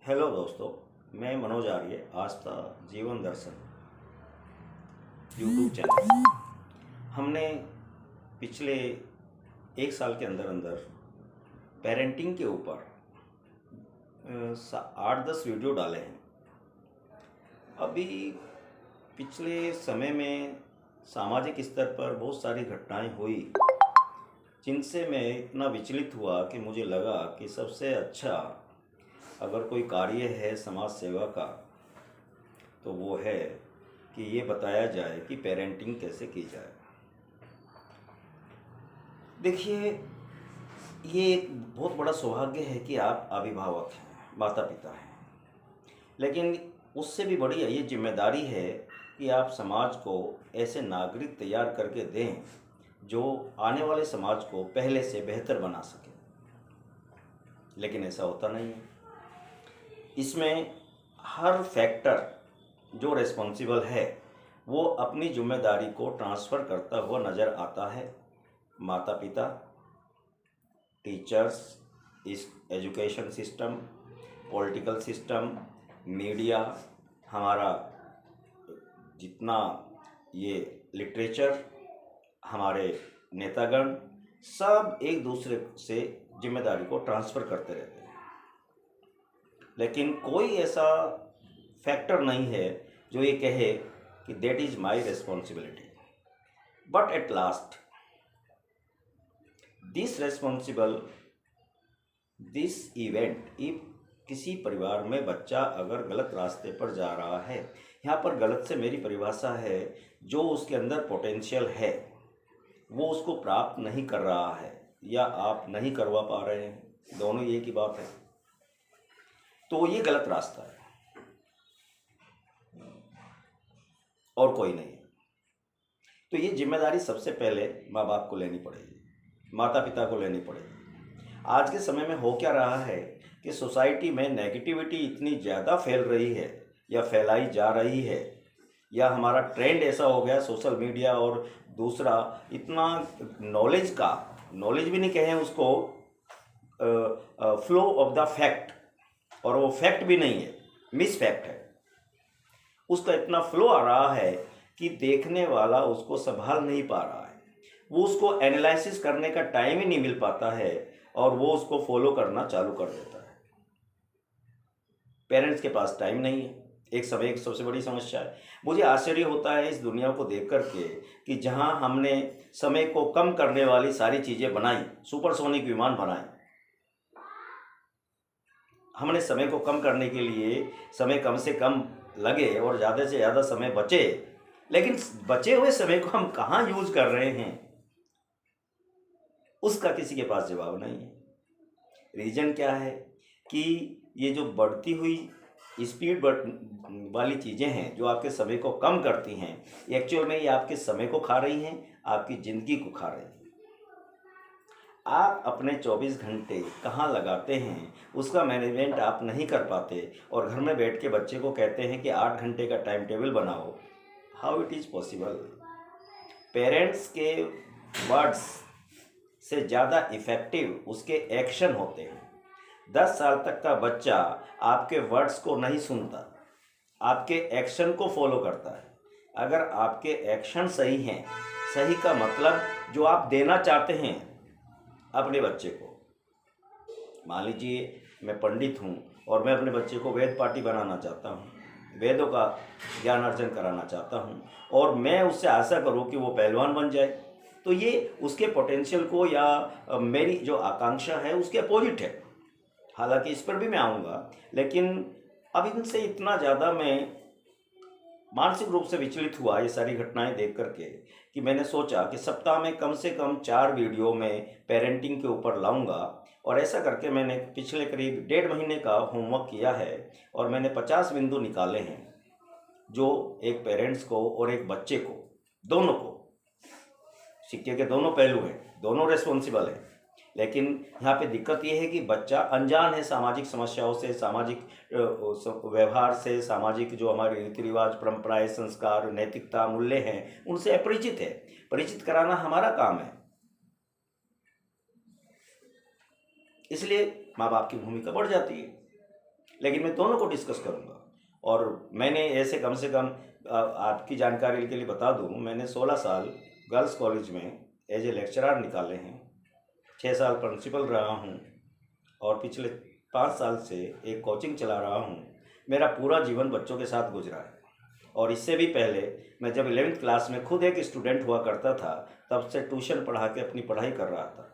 Hello दोस्तों, मैं मनोज आर्य आस्था जीवन दर्शन यूट्यूब चैनल। हमने पिछले एक साल के अंदर अंदर पेरेंटिंग के ऊपर 8-10 वीडियो डाले हैं। अभी पिछले समय में सामाजिक स्तर पर बहुत सारी घटनाएं हुई जिनसे मैं इतना विचलित हुआ कि मुझे लगा कि सबसे अच्छा अगर कोई कार्य है समाज सेवा का तो वो है कि ये बताया जाए कि पेरेंटिंग कैसे की जाए। देखिए, ये एक बहुत बड़ा सौभाग्य है कि आप अभिभावक हैं, माता पिता हैं, लेकिन उससे भी बड़ी ये जिम्मेदारी है कि आप समाज को ऐसे नागरिक तैयार करके दें जो आने वाले समाज को पहले से बेहतर बना सके। लेकिन ऐसा होता नहीं है। इसमें हर फैक्टर जो रिस्पॉन्सिबल है वो अपनी जिम्मेदारी को ट्रांसफ़र करता हुआ नज़र आता है। माता पिता, टीचर्स, इस education system, political system, media, हमारा जितना ये लिटरेचर, हमारे नेतागण, सब एक दूसरे से जिम्मेदारी को ट्रांसफ़र करते रहते हैं। लेकिन कोई ऐसा फैक्टर नहीं है जो ये कहे कि that is my responsibility. But at last this responsible this event, if किसी परिवार में बच्चा अगर गलत रास्ते पर जा रहा है, यहाँ पर गलत से मेरी परिभाषा है जो उसके अंदर पोटेंशियल है वो उसको प्राप्त नहीं कर रहा है या आप नहीं करवा पा रहे हैं, दोनों एक ही बात है, तो ये गलत रास्ता है और कोई नहीं है। तो ये जिम्मेदारी सबसे पहले माँ बाप को लेनी पड़ेगी, माता पिता को लेनी पड़ेगी। आज के समय में हो क्या रहा है कि सोसाइटी में नेगेटिविटी इतनी ज़्यादा फैल रही है या फैलाई जा रही है, या हमारा ट्रेंड ऐसा हो गया सोशल मीडिया, और दूसरा इतना नॉलेज भी नहीं कहें उसको, फ्लो ऑफ द फैक्ट, और वो फैक्ट भी नहीं है, मिस फैक्ट है। उसका इतना फ्लो आ रहा है कि देखने वाला उसको संभाल नहीं पा रहा है, वो उसको एनालिसिस करने का टाइम ही नहीं मिल पाता है और वो उसको फॉलो करना चालू कर देता है। पेरेंट्स के पास टाइम नहीं है, एक सबसे बड़ी समस्या है। मुझे आश्चर्य होता है इस दुनिया को देख करके कि जहां हमने समय को कम करने वाली सारी चीज़ें बनाई, सुपरसोनिक विमान बनाए, हमने समय को कम करने के लिए समय कम से कम लगे और ज़्यादा से ज़्यादा समय बचे, लेकिन बचे हुए समय को हम कहाँ यूज कर रहे हैं उसका किसी के पास जवाब नहीं है। रीज़न क्या है कि ये जो बढ़ती हुई स्पीड वाली चीज़ें हैं जो आपके समय को कम करती हैं, एक्चुअल में ये आपके समय को खा रही हैं, आपकी ज़िंदगी को खा रही हैं। आप अपने 24 घंटे कहाँ लगाते हैं उसका मैनेजमेंट आप नहीं कर पाते और घर में बैठ के बच्चे को कहते हैं कि 8 घंटे का टाइम टेबल बनाओ। How it is possible? Parents के वर्ड्स से ज़्यादा इफ़ेक्टिव उसके एक्शन होते हैं। 10 साल तक का बच्चा आपके वर्ड्स को नहीं सुनता, आपके एक्शन को फॉलो करता है। अगर आपके एक्शन सही हैं, सही का मतलब जो आप देना चाहते हैं अपने बच्चे को, मान लीजिए मैं पंडित हूँ और मैं अपने बच्चे को वेद पाठी बनाना चाहता हूँ, वेदों का ज्ञान अर्जन कराना चाहता हूँ और मैं उससे आशा करूँ कि वो पहलवान बन जाए, तो ये उसके पोटेंशियल को या मेरी जो आकांक्षा है उसके अपोजिट है। हालांकि इस पर भी मैं आऊँगा, लेकिन अब इनसे इतना ज़्यादा मैं मानसिक रूप से विचलित हुआ ये सारी घटनाएं देख करके कि मैंने सोचा कि सप्ताह में कम से कम 4 वीडियो में पेरेंटिंग के ऊपर लाऊंगा। और ऐसा करके मैंने पिछले करीब 1.5 महीने का होमवर्क किया है और मैंने 50 बिंदु निकाले हैं जो एक पेरेंट्स को और एक बच्चे को, दोनों को, सिक्के के दोनों पहलू हैं, दोनों रिस्पॉन्सिबल हैं। लेकिन यहाँ पे दिक्कत ये है कि बच्चा अनजान है सामाजिक समस्याओं से, सामाजिक व्यवहार से, सामाजिक जो हमारे रीति रिवाज, परंपराएं, संस्कार, नैतिकता, मूल्य हैं उनसे अपरिचित है। परिचित कराना हमारा काम है, इसलिए माँ बाप की भूमिका बढ़ जाती है। लेकिन मैं दोनों को डिस्कस करूँगा। और मैंने ऐसे कम से कम आपकी जानकारी के लिए बता दूँ, मैंने 16 साल गर्ल्स कॉलेज में एज ए लेक्चरर निकाले हैं, 6 साल प्रिंसिपल रहा हूँ और पिछले 5 साल से एक कोचिंग चला रहा हूँ। मेरा पूरा जीवन बच्चों के साथ गुजरा है। और इससे भी पहले मैं जब 11वीं क्लास में खुद एक स्टूडेंट हुआ करता था, तब से ट्यूशन पढ़ा के अपनी पढ़ाई कर रहा था।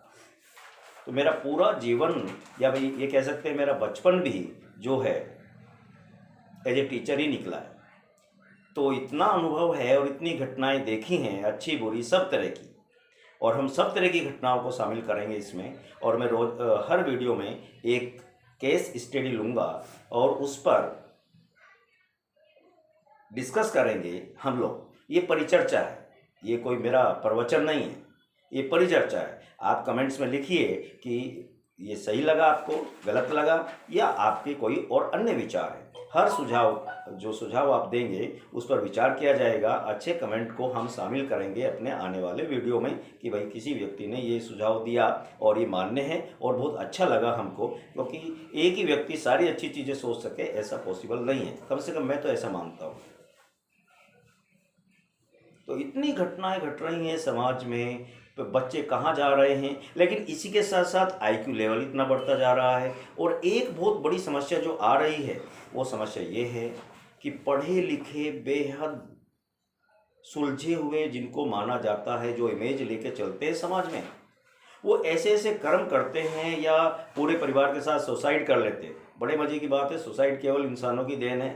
तो मेरा पूरा जीवन, या भाई ये कह सकते हैं मेरा बचपन भी जो है एज ए टीचर ही निकला है। तो इतना अनुभव है और इतनी घटनाएं देखी हैं, अच्छी बुरी सब तरह की, और हम सब तरह की घटनाओं को शामिल करेंगे इसमें। और मैं रोज हर वीडियो में एक केस स्टडी लूँगा और उस पर डिस्कस करेंगे हम लोग। ये परिचर्चा है, ये कोई मेरा प्रवचन नहीं है, ये परिचर्चा है। आप कमेंट्स में लिखिए कि ये सही लगा आपको, गलत लगा, या आपके कोई और अन्य विचार है। हर जो सुझाव आप देंगे उस पर विचार किया जाएगा। अच्छे कमेंट को हम शामिल करेंगे अपने आने वाले वीडियो में कि भाई किसी व्यक्ति ने ये सुझाव दिया और ये मान्य है और बहुत अच्छा लगा हमको, क्योंकि एक ही व्यक्ति सारी अच्छी चीज़ें सोच सके ऐसा पॉसिबल नहीं है, कम से कम मैं तो ऐसा मानता हूँ। तो इतनी घटनाएं घट रही हैं समाज में, तो बच्चे कहाँ जा रहे हैं, लेकिन इसी के साथ साथ IQ लेवल इतना बढ़ता जा रहा है। और एक बहुत बड़ी समस्या जो आ रही है वो समस्या ये है कि पढ़े लिखे बेहद सुलझे हुए जिनको माना जाता है, जो इमेज लेके चलते हैं समाज में, वो ऐसे ऐसे कर्म करते हैं या पूरे परिवार के साथ सुसाइड कर लेते हैं। बड़े मज़े की बात है, सुसाइड केवल इंसानों की देन है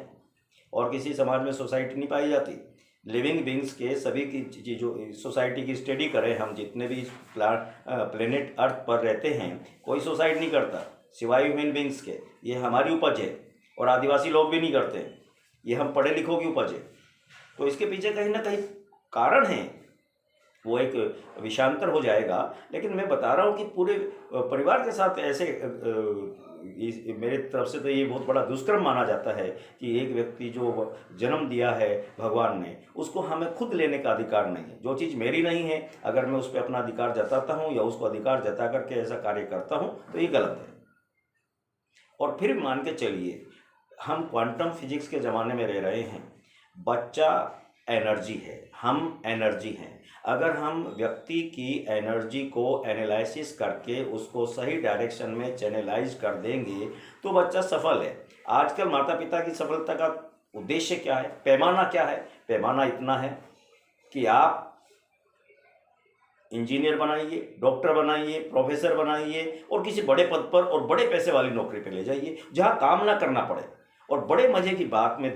और किसी समाज में सोसाइटी नहीं पाई जाती। लिविंग बींग्स के सभी की चीज़ों सोसाइटी की स्टडी करें हम, जितने भी प्लेनेट अर्थ पर रहते हैं, कोई सुसाइड नहीं करता सिवाय ह्यूमन बींग्स के। ये हमारी उपज है और आदिवासी लोग भी नहीं करते, ये हम पढ़े लिखों की उपज है। तो इसके पीछे कहीं ना कहीं कारण है, वो एक विषांतर हो जाएगा। लेकिन मैं बता रहा हूँ कि पूरे परिवार के साथ ऐसे मेरे तरफ से तो ये बहुत बड़ा दुष्कर्म माना जाता है कि एक व्यक्ति जो जन्म दिया है भगवान ने, उसको हमें खुद लेने का अधिकार नहीं है। जो चीज़ मेरी नहीं है, अगर मैं उस पर अपना अधिकार जताता हूँ या उसको अधिकार जता करके ऐसा कार्य करता हूँ तो ये गलत है। और फिर मान के चलिए हम क्वांटम फिजिक्स के ज़माने में रह रहे हैं। बच्चा एनर्जी है, हम एनर्जी हैं। अगर हम व्यक्ति की एनर्जी को एनालिसिस करके उसको सही डायरेक्शन में चैनलाइज कर देंगे तो बच्चा सफल है। आजकल माता पिता की सफलता का उद्देश्य क्या है, पैमाना क्या है? पैमाना इतना है कि आप इंजीनियर बनाइए, डॉक्टर बनाइए, प्रोफेसर बनाइए और किसी बड़े पद पर और बड़े पैसे वाली नौकरी पर ले जाइए जहाँ काम ना करना पड़े। और बड़े मज़े की बात में